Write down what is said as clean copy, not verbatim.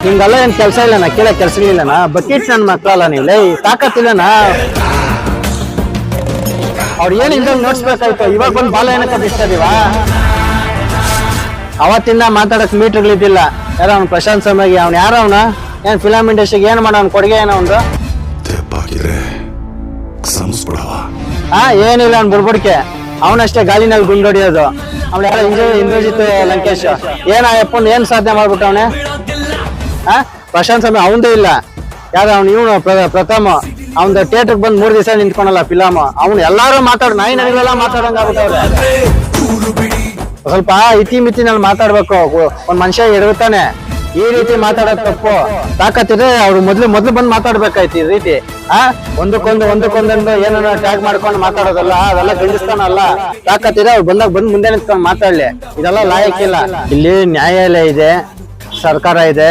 ನಿಮ್ಗೆಲ್ಲ ಏನ್ ಕೆಲಸ ಇಲ್ಲನಾ, ಕೇಳಕ್ ಕೆಲ್ಸಗಳಿಲ್ಲನಾ? ಬಕೀಟ್ ನನ್ ಮಕ್ಕಳಲ್ಲ ನೀವು, ಲೈ ತಾಕತ್ತಿಲ್ಲನಾ? ಅವ್ರು ಏನ್ ಇಲ್ದಂಗ್ ನೋಡ್ಸ್ಬೇಕಾಯ್ತು, ಇವಾಗ ಬಂದು ಬಾಲ ಏನಕ್ಕ ಬಿಡ್ತಾರೀವ? ಅವತ್ತಿಂದ ಮಾತಾಡಕ್ ಮೀಟರ್ಗಳಿದ್ದಿಲ್ಲ. ಯಾರ ಅವ್ನು ಪ್ರಶಾಂತ್ ಸಮಾಗಿ, ಅವ್ನು ಯಾರ ಅವನ? ಏನ್ ಫಿಲಂ ಇಂಡಸ್ಟ್ರಿಗೆ ಏನ್ ಮಾಡೋ ಅವ್ನ ಕೊಡುಗೆ ಏನೋ ಒಂದು? ಏನಿಲ್ಲ ಅವ್ನು ಬುಡ್ಬುಡ್ಕೆ, ಅವನಷ್ಟೇ ಗಾಲಿನಲ್ಲಿ ಗುಂಡೊಡಿಯೋದು. ಅವ್ನು ಯಾರ ಇಂದ್ರಜಿತ್ ಲಂಕೇಶ್, ಏನ ಅಪ್ಪನ್ ಏನ್ ಸಾಧನೆ ಮಾಡ್ಬಿಟ್ಟು ಅವನೇ? ಪ್ರಶಾಂತ್ ಸಮಯ ಅವಂದೇ ಇಲ್ಲ. ಯಾರ ಅವ್ನು ಇವನು ಪ್ರಥಮ, ಅವ್ನ ಥಿಯೇಟರ್ಗೆ ಬಂದ್ 3 ದಿವಸ ನಿಂತ್ಕೊಳಲ್ಲ ಫಿಲಮ್. ಅವ್ನು ಎಲ್ಲಾರು ಮಾತಾಡ್ ನಾಯಿ ನಡಿಗಳೆಲ್ಲ ಮಾತಾಡಂಗ ಆಗ್ಬಿಟ್ಟವ್ರೆ. ಸ್ವಲ್ಪ ಇತಿಮಿತಿನಲ್ಲಿ ಮಾತಾಡ್ಬೇಕು. ಒಂದ್ ಮನುಷ್ಯ ಎಡಗುತ್ತಾನೆ, ಈ ರೀತಿ ಮಾತಾಡೋದ್ ತಪ್ಪು. ತಾಕತ್ತಿದ್ರೆ ಅವ್ರು ಮೊದ್ಲು ಬಂದ್ ಮಾತಾಡ್ಬೇಕಾಯ್ತು ಈ ರೀತಿ. ಒಂದಕ್ಕೊಂದೊಂದು ಏನನ್ನ ಟ್ಯಾಗ್ ಮಾಡ್ಕೊಂಡು ಮಾತಾಡೋದಲ್ಲ, ಅದೆಲ್ಲ ಗಂಡಿಸ್ತಾನಲ್ಲ. ತಾಕತ್ತಿದ್ರೆ ಅವ್ರು ಬಂದ್ ಮುಂದೆ ನಿಂತ್ಕೊಂಡು ಮಾತಾಡ್ಲಿ. ಇದೆಲ್ಲ ಲಾಯಕ್ಕಿಲ್ಲ. ಇಲ್ಲಿ ನ್ಯಾಯಾಲಯ ಇದೆ, ಸರ್ಕಾರ ಇದೆ,